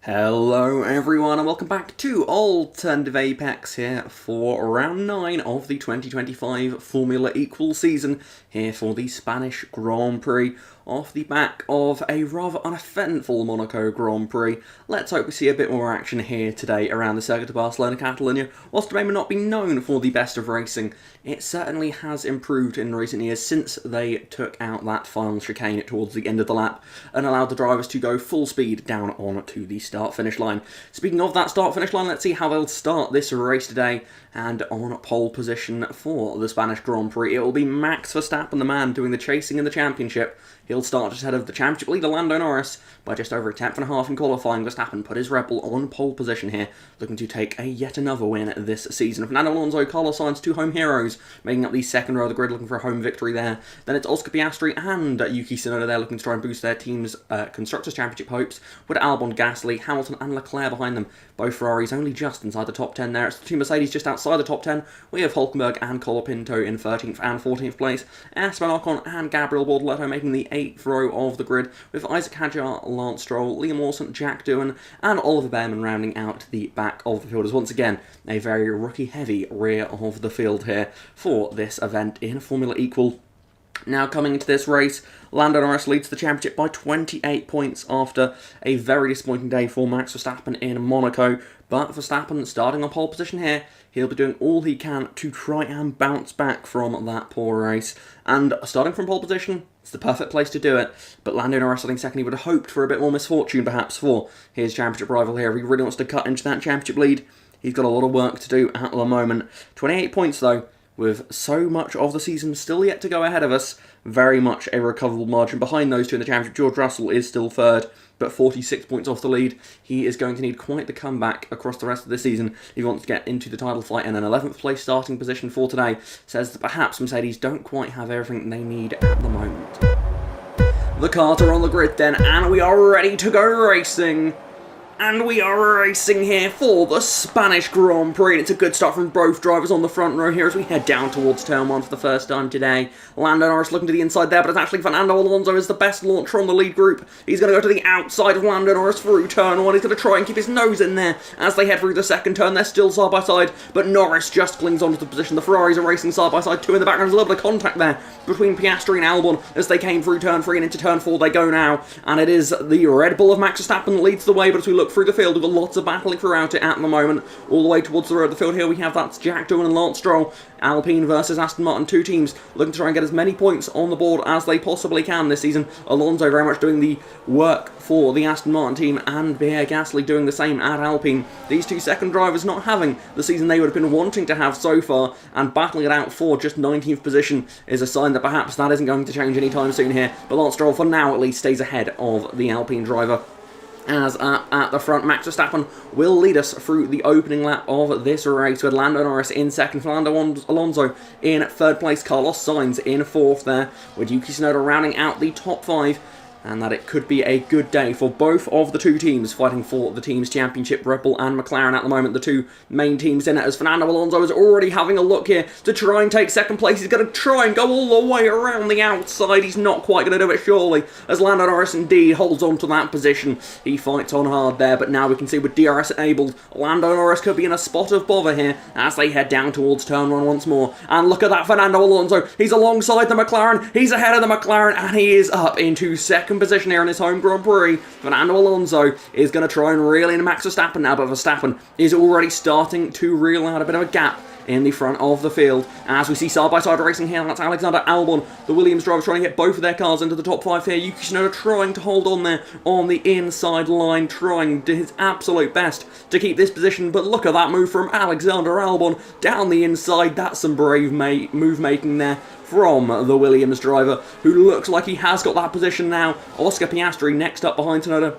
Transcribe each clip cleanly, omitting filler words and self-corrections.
Hello everyone and welcome back to Alternative Apex here for round 9 of the 2025 Formula Equal season here for the Spanish Grand Prix off the back of a rather uneventful Monaco Grand Prix. Let's hope we see a bit more action here today around the Circuit of Barcelona Catalunya. Whilst it may not be known for the best of racing, it certainly has improved in recent years since they took out that final chicane towards the end of the lap and allowed the drivers to go full speed down on to the start-finish line. Speaking of that start-finish line, let's see how they'll start this race today. And on pole position for the Spanish Grand Prix, it will be Max Verstappen, the man doing the chasing in the championship. He'll start just ahead of the championship leader Lando Norris by just over a tenth and a half in qualifying. Verstappen put his Red Bull on pole position here, looking to take yet another win this season. Fernando Alonso, Carlos Sainz, two home heroes, making up the second row of the grid, looking for a home victory there. Then it's Oscar Piastri and Yuki Tsunoda there, looking to try and boost their team's Constructors' Championship hopes, with Albon, Gasly, Hamilton and Leclerc behind them. Both Ferraris only just inside the top 10 there. It's the two Mercedes just outside the top 10. We have Hulkenberg and Colapinto in 13th and 14th place. Esteban Ocon and Gabriel Bortoleto making the 8th row of the grid, with Isaac Hadjar, Lance Stroll, Liam Lawson, Jack Doohan and Oliver Behrman rounding out the back of the field. As once again, a very rookie-heavy rear of the field here for this event in Formula Equal. Now coming into this race, Lando Norris leads the championship by 28 points after a very disappointing day for Max Verstappen in Monaco. But Verstappen starting on pole position here, he'll be doing all he can to try and bounce back from that poor race. And starting from pole position, it's the perfect place to do it. But Lando Norris, I think second, he would have hoped for a bit more misfortune perhaps for his championship rival here. If he really wants to cut into that championship lead, he's got a lot of work to do at the moment. 28 points though, with so much of the season still yet to go ahead of us, very much a recoverable margin behind those two in the championship. George Russell is still third, but 46 points off the lead. He is going to need quite the comeback across the rest of the season if he wants to get into the title fight, and an 11th place starting position for today says that perhaps Mercedes don't quite have everything they need at the moment. The cars are on the grid then, and we are ready to go racing. And we are racing here for the Spanish Grand Prix. And it's a good start from both drivers on the front row here as we head down towards turn 1 for the first time today. Lando Norris looking to the inside there, but it's actually Fernando Alonso is the best launcher on the lead group. He's going to go to the outside of Lando Norris through turn 1. He's going to try and keep his nose in there as they head through the second turn. They're still side by side, but Norris just clings onto the position. The Ferraris are racing side by side, two in the background. There's a little bit of contact there between Piastri and Albon as they came through turn 3 and into turn 4 they go now. And it is the Red Bull of Max Verstappen that leads the way, but as we look through the field, we've got lots of battling throughout it at the moment. All the way towards the road of the field here, we have that's Jack Doohan and Lance Stroll. Alpine versus Aston Martin, two teams looking to try and get as many points on the board as they possibly can this season. Alonso very much doing the work for the Aston Martin team, and Pierre Gasly doing the same at Alpine. These two second drivers not having the season they would have been wanting to have so far, and battling it out for just 19th position is a sign that perhaps that isn't going to change anytime soon here. But Lance Stroll, for now at least, stays ahead of the Alpine driver. As at the front, Max Verstappen will lead us through the opening lap of this race, with Lando Norris in second, Fernando Alonso in third place, Carlos Sainz in fourth there, with Yuki Tsunoda rounding out the top 5. And that it could be a good day for both of the two teams fighting for the team's championship. Red Bull and McLaren at the moment, the two main teams in it, as Fernando Alonso is already having a look here to try and take second place. He's going to try and go all the way around the outside. He's not quite going to do it, surely, as Lando Norris indeed holds on to that position. He fights on hard there, but now we can see with DRS enabled, Lando Norris could be in a spot of bother here as they head down towards turn 1 once more. And look at that, Fernando Alonso. He's alongside the McLaren. He's ahead of the McLaren, and he is up into second position here in his home Grand Prix. Fernando Alonso is going to try and reel in Max Verstappen now, but Verstappen is already starting to reel out a bit of a gap in the front of the field. As we see side-by-side racing here, that's Alexander Albon, the Williams driver, trying to get both of their cars into the top 5 here. Yuki Tsunoda trying to hold on there on the inside line, trying his absolute best to keep this position, but look at that move from Alexander Albon down the inside. That's some brave move making there from the Williams driver, who looks like he has got that position now. Oscar Piastri next up behind Tsunoda.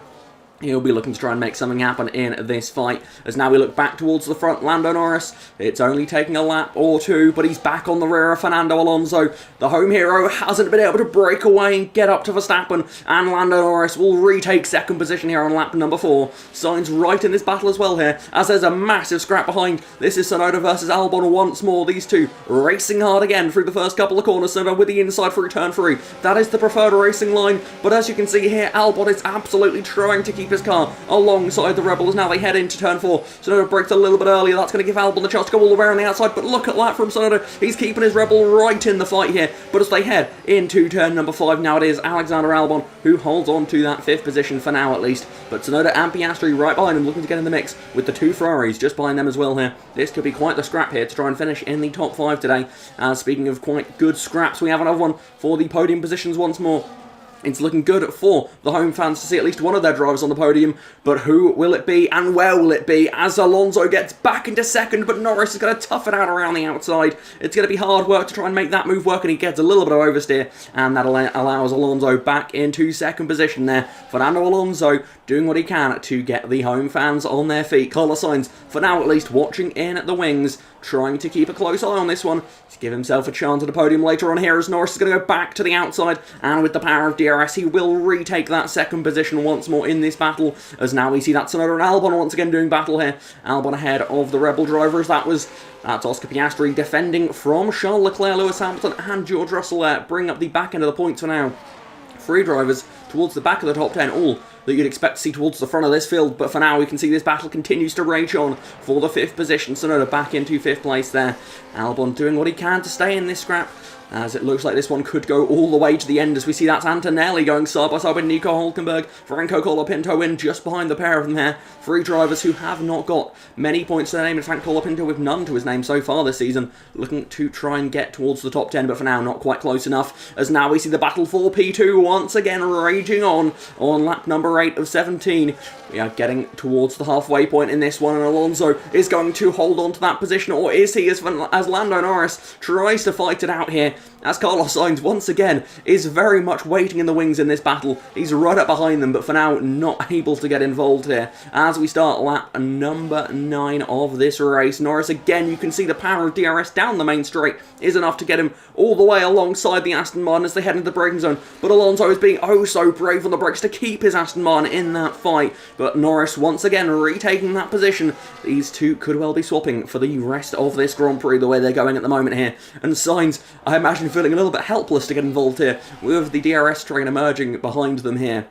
He'll be looking to try and make something happen in this fight. As now we look back towards the front, Lando Norris, it's only taking a lap or two, but he's back on the rear of Fernando Alonso. The home hero hasn't been able to break away and get up to Verstappen, and Lando Norris will retake second position here on lap number 4. Sainz right in this battle as well here, as there's a massive scrap behind. This is Tsunoda versus Albon once more. These two racing hard again through the first couple of corners. Tsunoda with the inside through turn 3. That is the preferred racing line, but as you can see here, Albon is absolutely trying to keep his car alongside the Rebel as now they head into turn 4. Tsunoda brakes a little bit earlier. That's going to give Albon the chance to go all the way around the outside, but look at that from Tsunoda. He's keeping his Rebel right in the fight here, but as they head into turn number 5, now it is Alexander Albon who holds on to that 5th position for now at least, but Tsunoda and Piastri right behind him, looking to get in the mix with the 2 Ferraris just behind them as well here. This could be quite the scrap here to try and finish in the top 5 today. Speaking of quite good scraps, we have another one for the podium positions once more. It's looking good for the home fans to see at least one of their drivers on the podium, but who will it be and where will it be as Alonso gets back into second, but Norris is going to tough it out around the outside. It's going to be hard work to try and make that move work, and he gets a little bit of oversteer, and that allows Alonso back into second position there. Fernando Alonso doing what he can to get the home fans on their feet. Carlos Sainz, for now at least, watching in at the wings, trying to keep a close eye on this one to give himself a chance at the podium later on here as Norris is going to go back to the outside, and with the power of DRS he will retake that second position once more in this battle, as now we see that Tsunoda and Albon once again doing battle here. Albon ahead of the Rebel drivers. That's Oscar Piastri defending from Charles Leclerc, Lewis Hamilton and George Russell there, bring up the back end of the points for now. 3 drivers towards the back of the top 10, all that you'd expect to see towards the front of this field, but for now we can see this battle continues to rage on for the 5th position. Tsunoda back into 5th place there. Albon doing what he can to stay in this scrap, as it looks like this one could go all the way to the end, as we see that's Antonelli going side by side with Nico Hülkenberg. Franco Colapinto in just behind the pair of them there. 3 drivers who have not got many points to their name. In fact, Colapinto with none to his name so far this season, looking to try and get towards the top 10, but for now not quite close enough, as now we see the battle for P2 once again raging on lap number 8 of 17. We are getting towards the halfway point in this one, and Alonso is going to hold on to that position, or is he, as Lando Norris tries to fight it out here, as Carlos Sainz once again is very much waiting in the wings in this battle. He's right up behind them, but for now not able to get involved here as we start lap number 9 of this race. Norris again, you can see the power of DRS down the main straight is enough to get him all the way alongside the Aston Martin as they head into the braking zone, but Alonso is being oh so brave on the brakes to keep his Aston Martin in that fight, but Norris once again retaking that position. These two could well be swapping for the rest of this Grand Prix the way they're going at the moment here, and Sainz, I imagine, feeling a little bit helpless to get involved here with the DRS train emerging behind them here.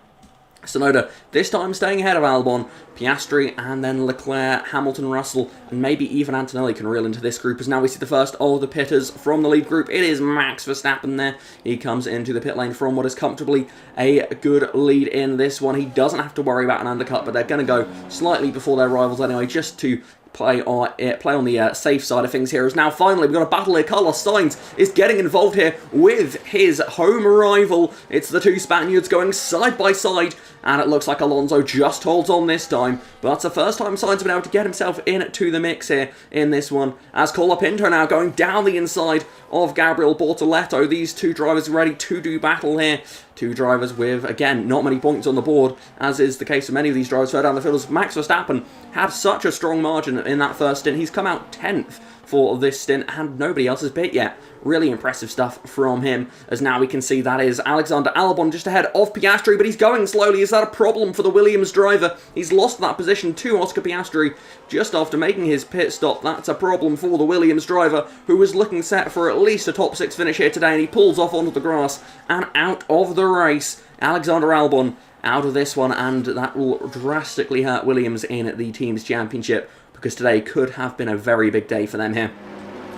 Tsunoda this time staying ahead of Albon, Piastri, and then Leclerc, Hamilton, Russell, and maybe even Antonelli can reel into this group, as now we see the first of the pitters from the lead group. It is Max Verstappen there. He comes into the pit lane from what is comfortably a good lead in this one. He doesn't have to worry about an undercut, but they're going to go slightly before their rivals anyway, just to play on the safe side of things here. As now finally we've got a battle here. Carlos Sainz is getting involved here with his home rival. It's the 2 Spaniards going side by side, and it looks like Alonso just holds on this time, but that's the first time Sainz has been able to get himself into the mix here in this one, as Colapinto now going down the inside of Gabriel Bortoleto. These 2 drivers ready to do battle here. 2 drivers with, again, not many points on the board, as is the case of many of these drivers further down the field, as Max Verstappen had such a strong margin in that first stint. He's come out 10th for this stint, and nobody else has bit yet. Really impressive stuff from him, as now we can see that is Alexander Albon just ahead of Piastri, but he's going slowly. Is that a problem for the Williams driver? He's lost that position to Oscar Piastri just after making his pit stop. That's a problem for the Williams driver, who was looking set for at least a top 6 finish here today, and he pulls off onto the grass and out of the race. Alexander Albon out of this one, and that will drastically hurt Williams in the team's championship, because today could have been a very big day for them here,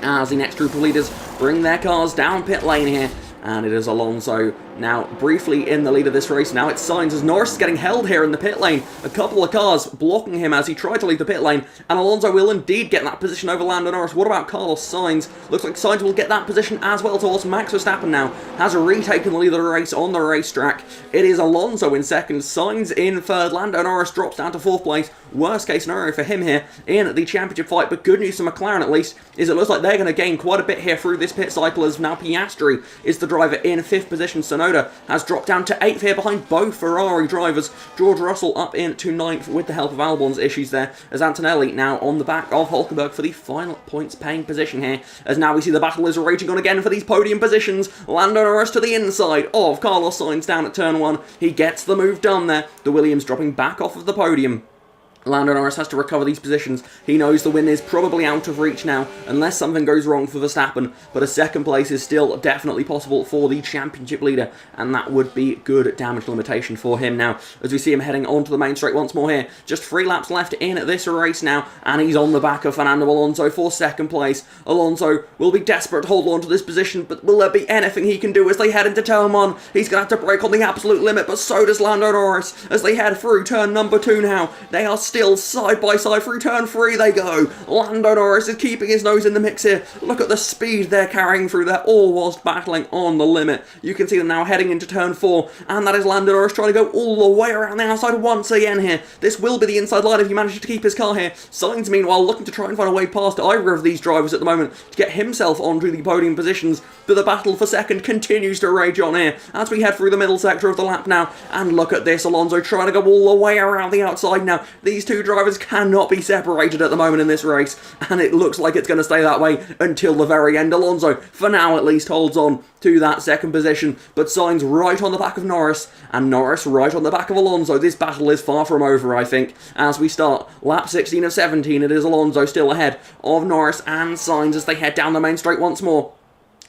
as the next group of leaders bring their cars down pit lane here, and it is Alonso now briefly in the lead of this race. Now it's Sainz, as Norris is getting held here in the pit lane. A couple of cars blocking him as he tried to leave the pit lane, and Alonso will indeed get that position over Lando Norris. What about Carlos Sainz? Looks like Sainz will get that position as well towards Max Verstappen now. Has retaken the lead of the race on the racetrack. It is Alonso in second, Sainz in third, Lando Norris drops down to 4th place. Worst case scenario for him here in the championship fight, but good news for McLaren at least is it looks like they're going to gain quite a bit here through this pit cycle, as now Piastri is the driver in 5th position. Tsunoda has dropped down to 8th here behind both Ferrari drivers. George Russell up into 9th with the help of Albon's issues there, as Antonelli now on the back of Hülkenberg for the final points paying position here, as now we see the battle is raging on again for these podium positions. Lando Norris to the inside of Carlos Sainz down at turn 1. He gets the move done there. The Williams dropping back off of the podium. Lando Norris has to recover these positions. He knows the win is probably out of reach now, unless something goes wrong for Verstappen, but a second place is still definitely possible for the championship leader, and that would be good damage limitation for him now, as we see him heading onto the main straight once more here. Just 3 laps left in this race now, and he's on the back of Fernando Alonso for second place. Alonso will be desperate to hold on to this position, but will there be anything he can do as they head into turn 1? He's going to have to brake on the absolute limit, but so does Lando Norris as they head through turn number 2 now. They are still side by side through turn 3 they go. Lando Norris is keeping his nose in the mix here. Look at the speed they're carrying through there, all whilst battling on the limit. You can see them now heading into turn 4, and that is Lando Norris trying to go all the way around the outside once again here. This will be the inside line if he manages to keep his car here. Sainz, meanwhile, looking to try and find a way past either of these drivers at the moment to get himself onto the podium positions, but the battle for second continues to rage on here as we head through the middle sector of the lap now. And look at this, Alonso trying to go all the way around the outside now. These two drivers cannot be separated at the moment in this race, and it looks like it's going to stay that way until the very end. Alonso, for now at least, holds on to that second position, but Sainz right on the back of Norris, and Norris right on the back of Alonso. This battle is far from over, I think, as we start lap 16 of 17. It is Alonso still ahead of Norris and Sainz as they head down the main straight once more.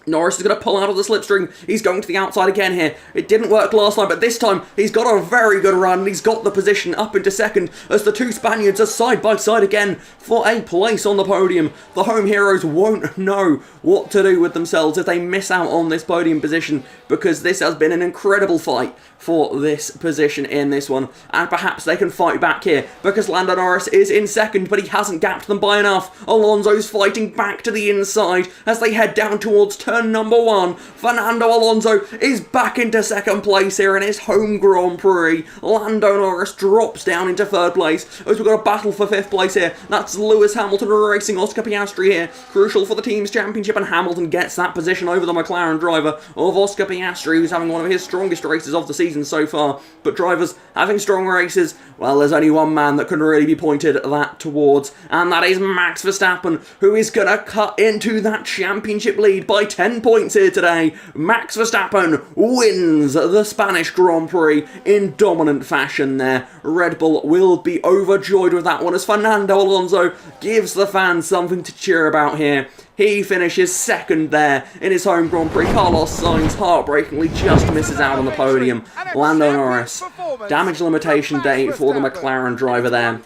Norris is going to pull out of the slipstream. He's going to the outside again here. It didn't work last time, but this time he's got a very good run, and he's got the position up into second as the two Spaniards are side by side again for a place on the podium. The home heroes won't know what to do with themselves if they miss out on this podium position, because this has been an incredible fight for this position in this one, and perhaps they can fight back here because Lando Norris is in second, but he hasn't gapped them by enough. Alonso's fighting back to the inside as they head down towards turn number 1. Fernando Alonso is back into second place here in his home Grand Prix. Lando Norris drops down into third place as we've got a battle for 5th place here. That's Lewis Hamilton racing Oscar Piastri here. Crucial for the team's championship, and Hamilton gets that position over the McLaren driver of Oscar Piastri, who's having one of his strongest races of the season so far. But drivers having strong races, well, there's only one man that can really be pointed that towards, and that is Max Verstappen, who is going to cut into that championship lead by 10 points here today. Max Verstappen wins the Spanish Grand Prix in dominant fashion there. Red Bull will be overjoyed with that one as Fernando Alonso gives the fans something to cheer about here. He finishes second there in his home Grand Prix. Carlos Sainz heartbreakingly just misses out on the podium. Lando Norris, damage limitation day for the McLaren driver there.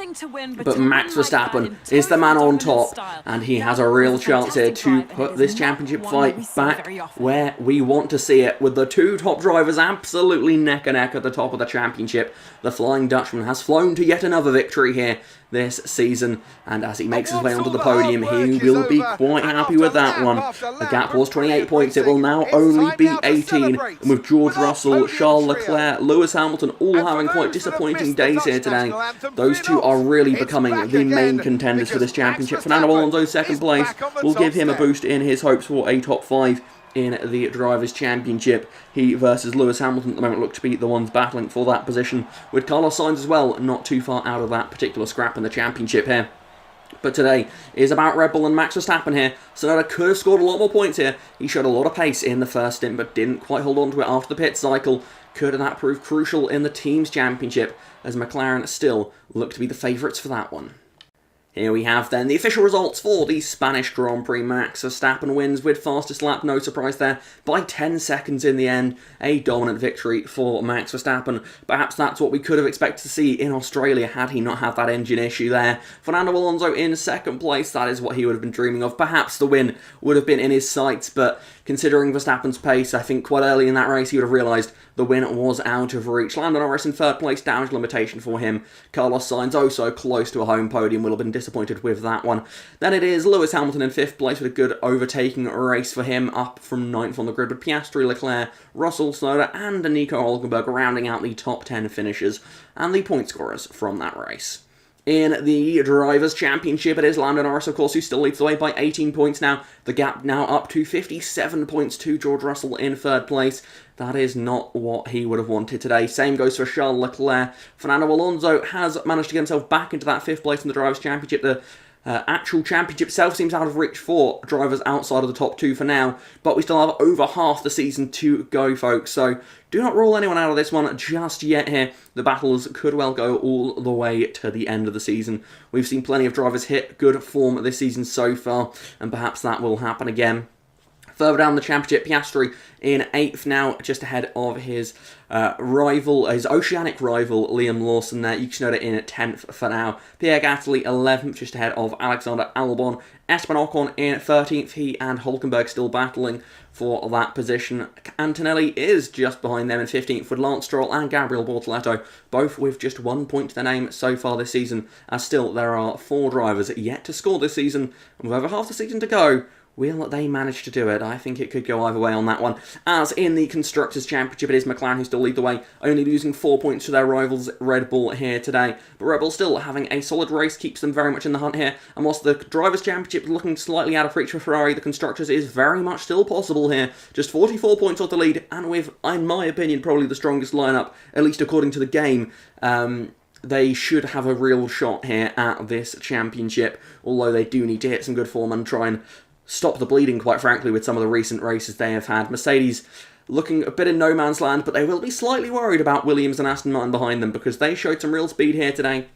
But Max Verstappen is the man on top, and he has a real chance here to put this championship fight back where we want to see it, with the two top drivers absolutely neck and neck at the top of the championship. The Flying Dutchman has flown to yet another victory here this season, and as he makes his way onto the podium, he will be quite happy with that one. The gap was 28 points, it will now only be 18, and with George Russell, Charles Leclerc, Lewis Hamilton all having quite disappointing days here today, those two are really becoming the main contenders for this championship. Fernando Alonso's second place will give him a boost in his hopes for a top 5 in the Drivers' Championship. He versus Lewis Hamilton at the moment look to be the ones battling for that position, with Carlos Sainz as well not too far out of that particular scrap in the championship here. But today is about Red Bull and Max Verstappen here. Tsunoda could have scored a lot more points here. He showed a lot of pace in the first stint, but didn't quite hold on to it after the pit cycle. Could that prove crucial in the team's championship, as McLaren still look to be the favourites for that one. Here we have then the official results for the Spanish Grand Prix. Max Verstappen wins with fastest lap, no surprise there, by 10 seconds in the end. A dominant victory for Max Verstappen. Perhaps that's what we could have expected to see in Australia had he not had that engine issue there. Fernando Alonso in second place, that is what he would have been dreaming of. Perhaps the win would have been in his sights, but considering Verstappen's pace, I think quite early in that race he would have realised the win was out of reach. Lando Norris in third place, damage limitation for him. Carlos Sainz, oh so close to a home podium, will have been disappointed with that one. Then it is Lewis Hamilton in 5th place with a good overtaking race for him, up from 9th on the grid, with Piastri, Leclerc, Russell, Tsunoda and Nico Hülkenberg rounding out the top 10 finishers and the point scorers from that race. In the Drivers' Championship, it is Lando Norris, of course, who still leads the way by 18 points now. The gap now up to 57 points to George Russell in third place. That is not what he would have wanted today. Same goes for Charles Leclerc. Fernando Alonso has managed to get himself back into that 5th place in the Drivers' Championship. The Actual championship itself seems out of reach for drivers outside of the top 2 for now, but we still have over half the season to go, folks, so do not rule anyone out of this one just yet here. The battles could well go all the way to the end of the season. We've seen plenty of drivers hit good form this season so far, and perhaps that will happen again. Further down the championship, Piastri in 8th now, just ahead of his his oceanic rival, Liam Lawson there. Yuki Tsunoda in at 10th for now. Pierre Gasly 11th, just ahead of Alexander Albon. Esteban Ocon in 13th. He and Hulkenberg still battling for that position. Antonelli is just behind them in 15th with Lance Stroll and Gabriel Bortoleto, both with just 1 point to their name so far this season, as still there are 4 drivers yet to score this season, and with over half the season to go. Will they manage to do it? I think it could go either way on that one. As in the Constructors' Championship, it is McLaren who still lead the way, only losing 4 points to their rivals Red Bull here today. But Red Bull still having a solid race, keeps them very much in the hunt here. And whilst the Drivers' Championship is looking slightly out of reach for Ferrari, the Constructors is very much still possible here. Just 44 points off the lead, and with, in my opinion, probably the strongest lineup, at least according to the game. They should have a real shot here at this championship, although they do need to hit some good form and try and stop the bleeding, quite frankly, with some of the recent races they have had. Mercedes looking a bit in no man's land, but they will be slightly worried about Williams and Aston Martin behind them, because they showed some real speed here today,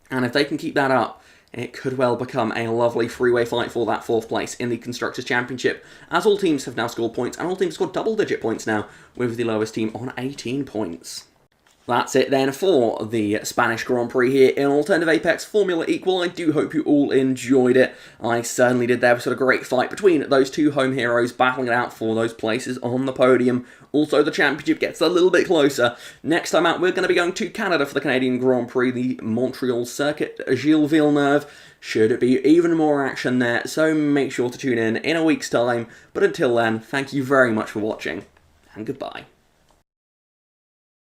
and if they can keep that up, it could well become a lovely three-way fight for that 4th place in the Constructors' Championship, as all teams have now scored points, and all teams have scored double-digit points now, with the lowest team on 18 points. That's it then for the Spanish Grand Prix here in Alternative Apex Formula Equal. I do hope you all enjoyed it. I certainly did. There was sort of a great fight between those 2 home heroes battling it out for those places on the podium. Also, the championship gets a little bit closer. Next time out, we're going to be going to Canada for the Canadian Grand Prix, the Montreal circuit. Gilles Villeneuve. Should be even more action there, so make sure to tune in a week's time. But until then, thank you very much for watching, and goodbye.